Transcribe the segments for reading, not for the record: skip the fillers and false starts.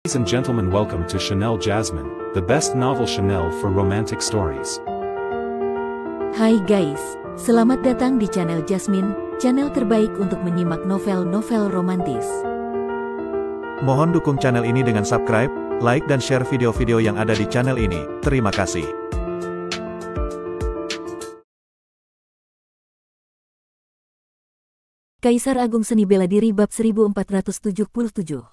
Ladies and gentlemen, welcome to Chanel Jasmine, the best novel Chanel for romantic stories. Hai guys, selamat datang di channel Jasmine, channel terbaik untuk menyimak novel-novel romantis. Mohon dukung channel ini dengan subscribe, like dan share video-video yang ada di channel ini. Terima kasih. Kaisar Agung Seni Bela Diri bab 1477.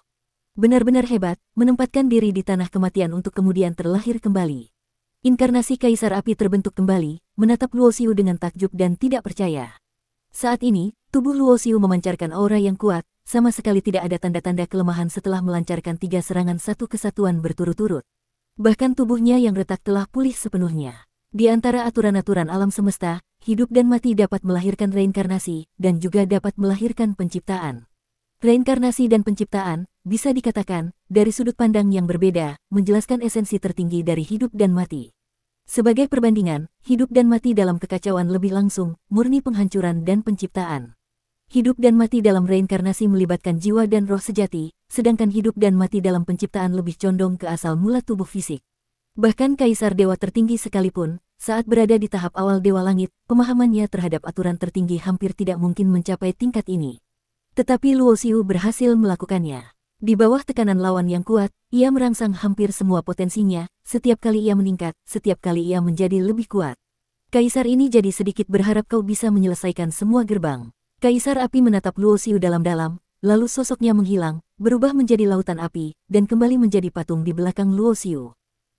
Benar-benar hebat, menempatkan diri di tanah kematian untuk kemudian terlahir kembali. Inkarnasi Kaisar Api terbentuk kembali, menatap Luo Xiu dengan takjub dan tidak percaya. Saat ini, tubuh Luo Xiu memancarkan aura yang kuat, sama sekali tidak ada tanda-tanda kelemahan setelah melancarkan 3 serangan satu kesatuan berturut-turut. Bahkan tubuhnya yang retak telah pulih sepenuhnya. Di antara aturan-aturan alam semesta, hidup dan mati dapat melahirkan reinkarnasi, dan juga dapat melahirkan penciptaan. Reinkarnasi dan penciptaan, bisa dikatakan, dari sudut pandang yang berbeda, menjelaskan esensi tertinggi dari hidup dan mati. Sebagai perbandingan, hidup dan mati dalam kekacauan lebih langsung, murni penghancuran dan penciptaan. Hidup dan mati dalam reinkarnasi melibatkan jiwa dan roh sejati, sedangkan hidup dan mati dalam penciptaan lebih condong ke asal mula tubuh fisik. Bahkan Kaisar Dewa tertinggi sekalipun, saat berada di tahap awal Dewa Langit, pemahamannya terhadap aturan tertinggi hampir tidak mungkin mencapai tingkat ini. Tetapi Luo Xiu berhasil melakukannya. Di bawah tekanan lawan yang kuat, ia merangsang hampir semua potensinya, setiap kali ia meningkat, setiap kali ia menjadi lebih kuat. Kaisar ini jadi sedikit berharap kau bisa menyelesaikan semua gerbang. Kaisar Api menatap Luo Xiu dalam-dalam, lalu sosoknya menghilang, berubah menjadi lautan api, dan kembali menjadi patung di belakang Luo Xiu.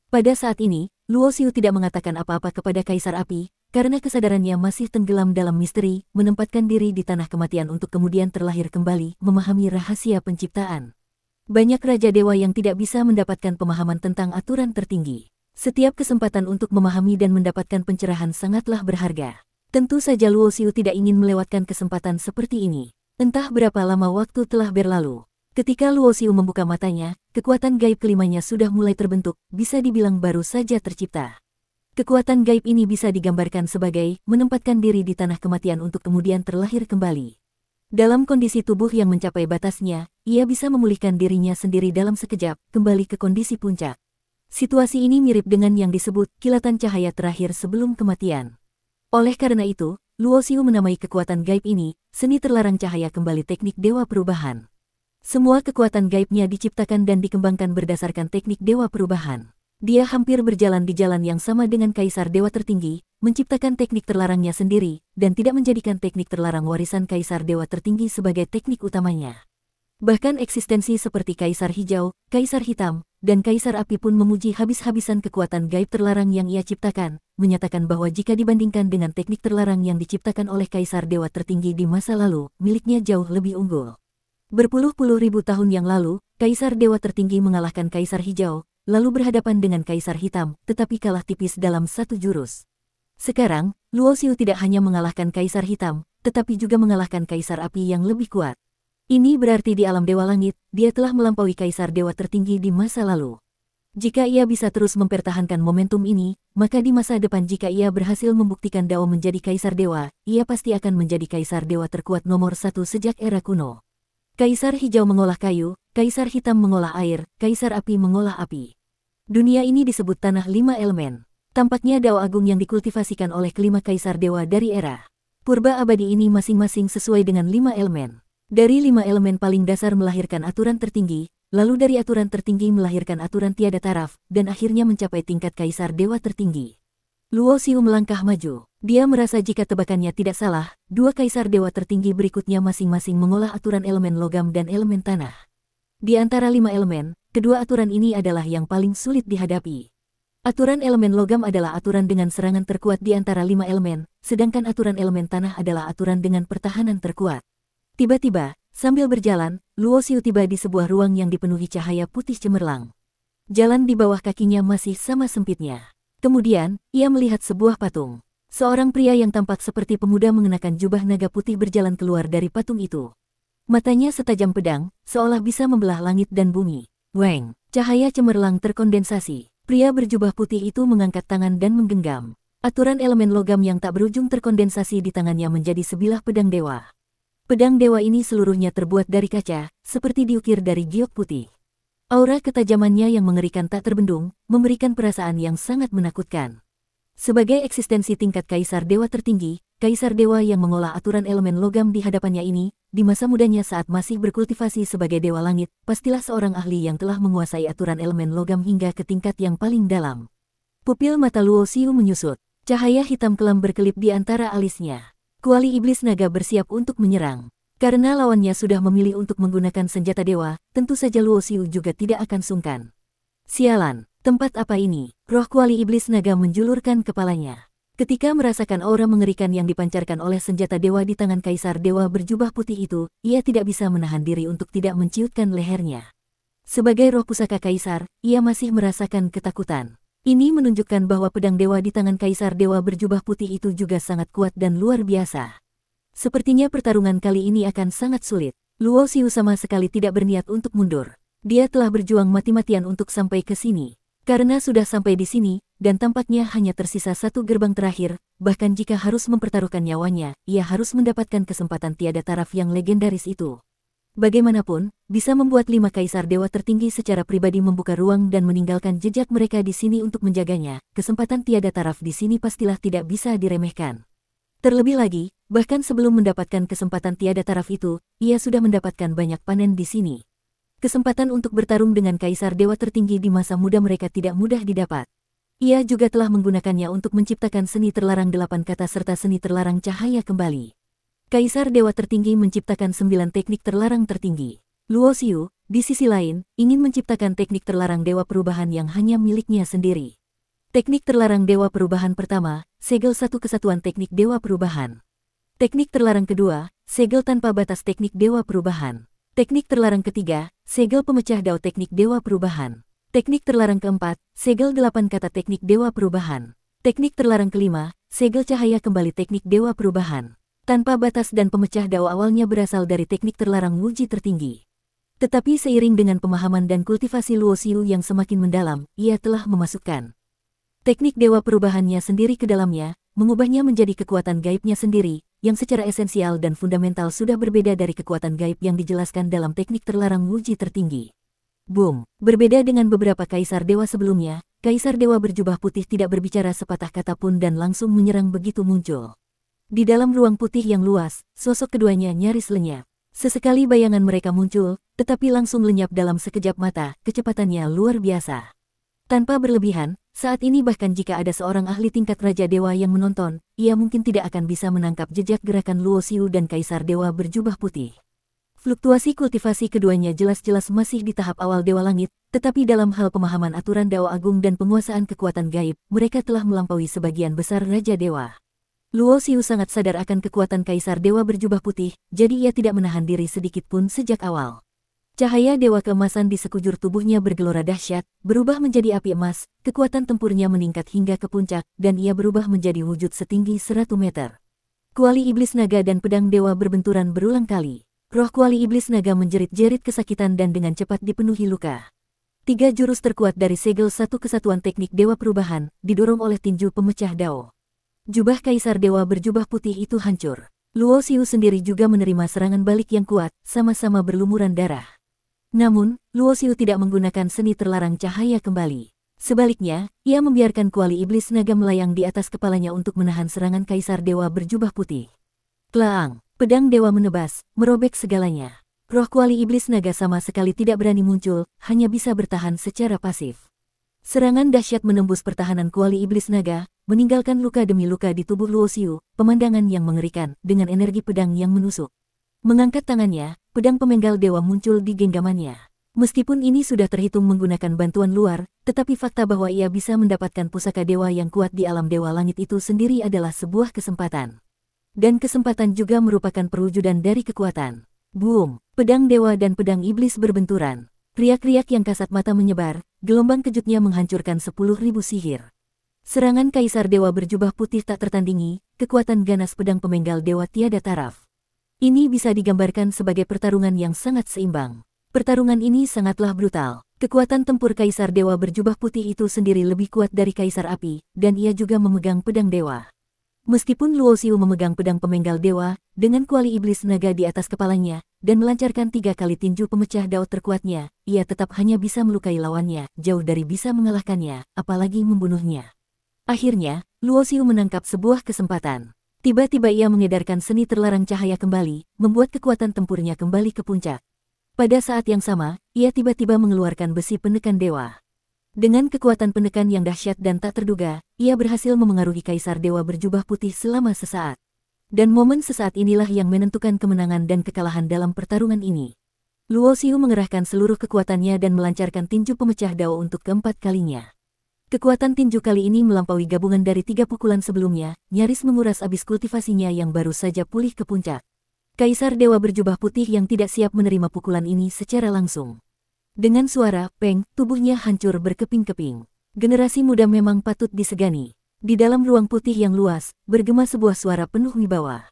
Pada saat ini, Luo Xiu tidak mengatakan apa-apa kepada Kaisar Api, karena kesadarannya masih tenggelam dalam misteri, menempatkan diri di tanah kematian untuk kemudian terlahir kembali, memahami rahasia penciptaan. Banyak raja dewa yang tidak bisa mendapatkan pemahaman tentang aturan tertinggi. Setiap kesempatan untuk memahami dan mendapatkan pencerahan sangatlah berharga. Tentu saja Luo Xiu tidak ingin melewatkan kesempatan seperti ini. Entah berapa lama waktu telah berlalu. Ketika Luo Xiu membuka matanya, kekuatan gaib kelimanya sudah mulai terbentuk, bisa dibilang baru saja tercipta. Kekuatan gaib ini bisa digambarkan sebagai menempatkan diri di tanah kematian untuk kemudian terlahir kembali. Dalam kondisi tubuh yang mencapai batasnya, ia bisa memulihkan dirinya sendiri dalam sekejap, kembali ke kondisi puncak. Situasi ini mirip dengan yang disebut kilatan cahaya terakhir sebelum kematian. Oleh karena itu, Luo Xiu menamai kekuatan gaib ini, seni terlarang cahaya kembali teknik dewa perubahan. Semua kekuatan gaibnya diciptakan dan dikembangkan berdasarkan teknik dewa perubahan. Dia hampir berjalan di jalan yang sama dengan Kaisar Dewa tertinggi, menciptakan teknik terlarangnya sendiri, dan tidak menjadikan teknik terlarang warisan Kaisar Dewa tertinggi sebagai teknik utamanya. Bahkan eksistensi seperti Kaisar Hijau, Kaisar Hitam, dan Kaisar Api pun memuji habis-habisan kekuatan gaib terlarang yang ia ciptakan, menyatakan bahwa jika dibandingkan dengan teknik terlarang yang diciptakan oleh Kaisar Dewa tertinggi di masa lalu, miliknya jauh lebih unggul. Berpuluh-puluh ribu tahun yang lalu, Kaisar Dewa tertinggi mengalahkan Kaisar Hijau, lalu berhadapan dengan Kaisar Hitam, tetapi kalah tipis dalam satu jurus. Sekarang, Luo Xiu tidak hanya mengalahkan Kaisar Hitam, tetapi juga mengalahkan Kaisar Api yang lebih kuat. Ini berarti di alam Dewa Langit, dia telah melampaui Kaisar Dewa tertinggi di masa lalu. Jika ia bisa terus mempertahankan momentum ini, maka di masa depan jika ia berhasil membuktikan Dao menjadi Kaisar Dewa, ia pasti akan menjadi Kaisar Dewa terkuat nomor 1 sejak era kuno. Kaisar Hijau mengolah kayu, Kaisar Hitam mengolah air, Kaisar Api mengolah api. Dunia ini disebut tanah 5 elemen. Tampaknya Dao Agung yang dikultivasikan oleh kelima Kaisar Dewa dari era purba abadi ini masing-masing sesuai dengan 5 elemen. Dari 5 elemen paling dasar melahirkan aturan tertinggi, lalu dari aturan tertinggi melahirkan aturan tiada taraf, dan akhirnya mencapai tingkat Kaisar Dewa tertinggi. Luo Xiu melangkah maju. Dia merasa jika tebakannya tidak salah, 2 Kaisar Dewa tertinggi berikutnya masing-masing mengolah aturan elemen logam dan elemen tanah. Di antara 5 elemen, kedua aturan ini adalah yang paling sulit dihadapi. Aturan elemen logam adalah aturan dengan serangan terkuat di antara 5 elemen, sedangkan aturan elemen tanah adalah aturan dengan pertahanan terkuat. Tiba-tiba, sambil berjalan, Luo Xiu tiba di sebuah ruang yang dipenuhi cahaya putih cemerlang. Jalan di bawah kakinya masih sama sempitnya. Kemudian, ia melihat sebuah patung. Seorang pria yang tampak seperti pemuda mengenakan jubah naga putih berjalan keluar dari patung itu. Matanya setajam pedang, seolah bisa membelah langit dan bumi. Weng, cahaya cemerlang terkondensasi. Pria berjubah putih itu mengangkat tangan dan menggenggam. Aturan elemen logam yang tak berujung terkondensasi di tangannya menjadi sebilah pedang dewa. Pedang dewa ini seluruhnya terbuat dari kaca, seperti diukir dari giok putih. Aura ketajamannya yang mengerikan tak terbendung, memberikan perasaan yang sangat menakutkan. Sebagai eksistensi tingkat Kaisar Dewa tertinggi, Kaisar Dewa yang mengolah aturan elemen logam di hadapannya ini, di masa mudanya saat masih berkultivasi sebagai Dewa Langit, pastilah seorang ahli yang telah menguasai aturan elemen logam hingga ke tingkat yang paling dalam. Pupil mata Luo Xiu menyusut, cahaya hitam kelam berkelip di antara alisnya. Kuali iblis naga bersiap untuk menyerang. Karena lawannya sudah memilih untuk menggunakan senjata dewa, tentu saja Luo Xiu juga tidak akan sungkan. Sialan, tempat apa ini? Roh kuali iblis naga menjulurkan kepalanya. Ketika merasakan aura mengerikan yang dipancarkan oleh senjata dewa di tangan Kaisar Dewa berjubah putih itu, ia tidak bisa menahan diri untuk tidak menciutkan lehernya. Sebagai roh pusaka Kaisar, ia masih merasakan ketakutan. Ini menunjukkan bahwa pedang dewa di tangan Kaisar Dewa berjubah putih itu juga sangat kuat dan luar biasa. Sepertinya pertarungan kali ini akan sangat sulit. Luo Xiu sama sekali tidak berniat untuk mundur. Dia telah berjuang mati-matian untuk sampai ke sini. Karena sudah sampai di sini, dan tampaknya hanya tersisa satu gerbang terakhir, bahkan jika harus mempertaruhkan nyawanya, ia harus mendapatkan kesempatan tiada taraf yang legendaris itu. Bagaimanapun, bisa membuat 5 Kaisar Dewa tertinggi secara pribadi membuka ruang dan meninggalkan jejak mereka di sini untuk menjaganya, kesempatan tiada taraf di sini pastilah tidak bisa diremehkan. Terlebih lagi, bahkan sebelum mendapatkan kesempatan tiada taraf itu, ia sudah mendapatkan banyak panen di sini. Kesempatan untuk bertarung dengan Kaisar Dewa tertinggi di masa muda mereka tidak mudah didapat. Ia juga telah menggunakannya untuk menciptakan seni terlarang 8 kata serta seni terlarang cahaya kembali. Kaisar Dewa tertinggi menciptakan 9 teknik terlarang tertinggi. Luo Xiu, di sisi lain, ingin menciptakan teknik terlarang Dewa Perubahan yang hanya miliknya sendiri. Teknik terlarang Dewa Perubahan pertama, segel satu kesatuan teknik Dewa Perubahan. Teknik terlarang kedua, segel tanpa batas teknik Dewa Perubahan. Teknik terlarang ketiga, segel pemecah dao teknik Dewa Perubahan. Teknik terlarang keempat, segel 8 kata teknik Dewa Perubahan. Teknik terlarang kelima, segel cahaya kembali teknik Dewa Perubahan. Tanpa batas dan pemecah dao awalnya berasal dari teknik terlarang Wuji tertinggi. Tetapi seiring dengan pemahaman dan kultivasi Luo Xiu yang semakin mendalam, ia telah memasukkan teknik Dewa Perubahannya sendiri ke dalamnya, mengubahnya menjadi kekuatan gaibnya sendiri, yang secara esensial dan fundamental sudah berbeda dari kekuatan gaib yang dijelaskan dalam teknik terlarang Wuji tertinggi. Boom! Berbeda dengan beberapa Kaisar Dewa sebelumnya, Kaisar Dewa berjubah putih tidak berbicara sepatah kata pun dan langsung menyerang begitu muncul. Di dalam ruang putih yang luas, sosok keduanya nyaris lenyap. Sesekali bayangan mereka muncul, tetapi langsung lenyap dalam sekejap mata, kecepatannya luar biasa. Tanpa berlebihan, saat ini bahkan jika ada seorang ahli tingkat Raja Dewa yang menonton, ia mungkin tidak akan bisa menangkap jejak gerakan Luo Xiu dan Kaisar Dewa berjubah putih. Fluktuasi kultivasi keduanya jelas-jelas masih di tahap awal Dewa Langit, tetapi dalam hal pemahaman aturan Dao Agung dan penguasaan kekuatan gaib, mereka telah melampaui sebagian besar Raja Dewa. Luo Xiu sangat sadar akan kekuatan Kaisar Dewa berjubah putih, jadi ia tidak menahan diri sedikit pun sejak awal. Cahaya dewa keemasan di sekujur tubuhnya bergelora dahsyat, berubah menjadi api emas, kekuatan tempurnya meningkat hingga ke puncak, dan ia berubah menjadi wujud setinggi 100 meter. Kuali iblis naga dan pedang dewa berbenturan berulang kali. Roh kuali iblis naga menjerit-jerit kesakitan dan dengan cepat dipenuhi luka. 3 jurus terkuat dari segel satu kesatuan teknik Dewa Perubahan, didorong oleh tinju pemecah dao. Jubah Kaisar Dewa berjubah putih itu hancur. Luo Xiu sendiri juga menerima serangan balik yang kuat, sama-sama berlumuran darah. Namun, Luo Xiu tidak menggunakan seni terlarang cahaya kembali. Sebaliknya, ia membiarkan kuali iblis naga melayang di atas kepalanya untuk menahan serangan Kaisar Dewa berjubah putih. Klaang, pedang dewa menebas, merobek segalanya. Roh kuali iblis naga sama sekali tidak berani muncul, hanya bisa bertahan secara pasif. Serangan dahsyat menembus pertahanan kuali iblis naga, meninggalkan luka demi luka di tubuh Luo Xiu, pemandangan yang mengerikan, dengan energi pedang yang menusuk. Mengangkat tangannya, pedang pemenggal dewa muncul di genggamannya. Meskipun ini sudah terhitung menggunakan bantuan luar, tetapi fakta bahwa ia bisa mendapatkan pusaka dewa yang kuat di alam Dewa Langit itu sendiri adalah sebuah kesempatan. Dan kesempatan juga merupakan perwujudan dari kekuatan. Boom! Pedang dewa dan pedang iblis berbenturan. Riak-riak yang kasat mata menyebar, gelombang kejutnya menghancurkan 10.000 sihir. Serangan Kaisar Dewa berjubah putih tak tertandingi, kekuatan ganas pedang pemenggal dewa tiada taraf. Ini bisa digambarkan sebagai pertarungan yang sangat seimbang. Pertarungan ini sangatlah brutal. Kekuatan tempur Kaisar Dewa berjubah putih itu sendiri lebih kuat dari Kaisar Api, dan ia juga memegang pedang dewa. Meskipun Luo Xiu memegang pedang pemenggal dewa, dengan kuali iblis naga di atas kepalanya, dan melancarkan 3 kali tinju pemecah dao terkuatnya, ia tetap hanya bisa melukai lawannya, jauh dari bisa mengalahkannya, apalagi membunuhnya. Akhirnya, Luo Xiu menangkap sebuah kesempatan. Tiba-tiba ia mengedarkan seni terlarang cahaya kembali, membuat kekuatan tempurnya kembali ke puncak. Pada saat yang sama, ia tiba-tiba mengeluarkan besi penekan dewa. Dengan kekuatan penekan yang dahsyat dan tak terduga, ia berhasil memengaruhi Kaisar Dewa berjubah putih selama sesaat. Dan momen sesaat inilah yang menentukan kemenangan dan kekalahan dalam pertarungan ini. Luo Xiu mengerahkan seluruh kekuatannya dan melancarkan tinju pemecah dao untuk keempat kalinya. Kekuatan tinju kali ini melampaui gabungan dari 3 pukulan sebelumnya, nyaris menguras abis kultivasinya yang baru saja pulih ke puncak. Kaisar Dewa berjubah putih yang tidak siap menerima pukulan ini secara langsung. Dengan suara peng, tubuhnya hancur berkeping-keping. Generasi muda memang patut disegani. Di dalam ruang putih yang luas, bergema sebuah suara penuh wibawa.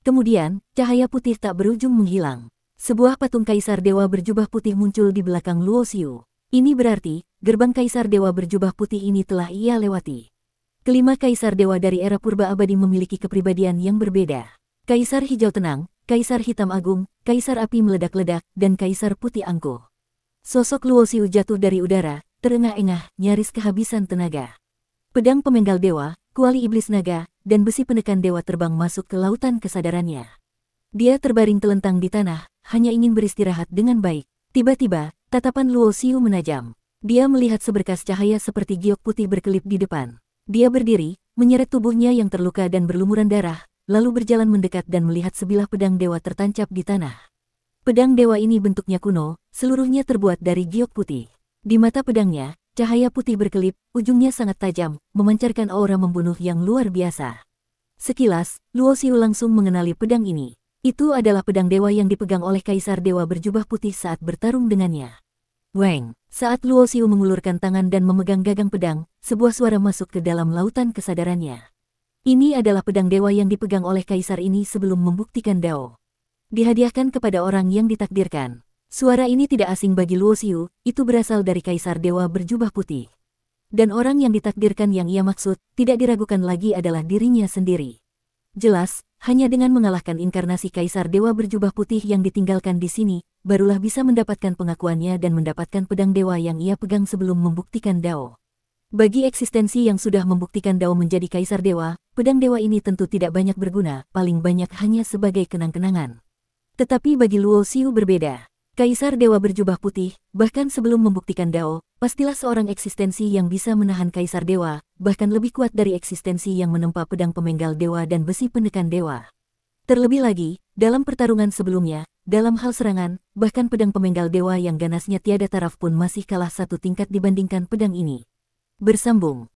Kemudian, cahaya putih tak berujung menghilang. Sebuah patung Kaisar Dewa berjubah putih muncul di belakang Luo Xiu. Ini berarti, gerbang Kaisar Dewa berjubah putih ini telah ia lewati. Kelima Kaisar Dewa dari era purba abadi memiliki kepribadian yang berbeda. Kaisar Hijau Tenang, Kaisar Hitam Agung, Kaisar Api Meledak-ledak, dan Kaisar Putih Angkuh. Sosok Luo Xiu jatuh dari udara, terengah-engah, nyaris kehabisan tenaga. Pedang pemenggal dewa, kuali iblis naga, dan besi penekan dewa terbang masuk ke lautan kesadarannya. Dia terbaring telentang di tanah, hanya ingin beristirahat dengan baik. Tiba-tiba, tatapan Luo Xiu menajam. Dia melihat seberkas cahaya seperti giok putih berkelip di depan. Dia berdiri, menyeret tubuhnya yang terluka dan berlumuran darah, lalu berjalan mendekat dan melihat sebilah pedang dewa tertancap di tanah. Pedang dewa ini bentuknya kuno, seluruhnya terbuat dari giok putih. Di mata pedangnya, cahaya putih berkelip, ujungnya sangat tajam, memancarkan aura membunuh yang luar biasa. Sekilas, Luo Xiu langsung mengenali pedang ini. Itu adalah pedang dewa yang dipegang oleh Kaisar Dewa berjubah putih saat bertarung dengannya. Weng! Saat Luo Xiu mengulurkan tangan dan memegang gagang pedang, sebuah suara masuk ke dalam lautan kesadarannya. Ini adalah pedang dewa yang dipegang oleh Kaisar ini sebelum membuktikan dao. Dihadiahkan kepada orang yang ditakdirkan. Suara ini tidak asing bagi Luo Xiu, itu berasal dari Kaisar Dewa berjubah putih. Dan orang yang ditakdirkan yang ia maksud, tidak diragukan lagi adalah dirinya sendiri. Jelas, hanya dengan mengalahkan inkarnasi Kaisar Dewa berjubah putih yang ditinggalkan di sini, barulah bisa mendapatkan pengakuannya dan mendapatkan pedang dewa yang ia pegang sebelum membuktikan dao. Bagi eksistensi yang sudah membuktikan dao menjadi Kaisar Dewa, pedang dewa ini tentu tidak banyak berguna, paling banyak hanya sebagai kenang-kenangan. Tetapi bagi Luo Xiu berbeda. Kaisar Dewa berjubah putih, bahkan sebelum membuktikan dao, pastilah seorang eksistensi yang bisa menahan Kaisar Dewa, bahkan lebih kuat dari eksistensi yang menempa pedang pemenggal dewa dan besi penekan dewa. Terlebih lagi, dalam pertarungan sebelumnya, dalam hal serangan, bahkan pedang pemenggal dewa yang ganasnya tiada taraf pun masih kalah 1 tingkat dibandingkan pedang ini. Bersambung.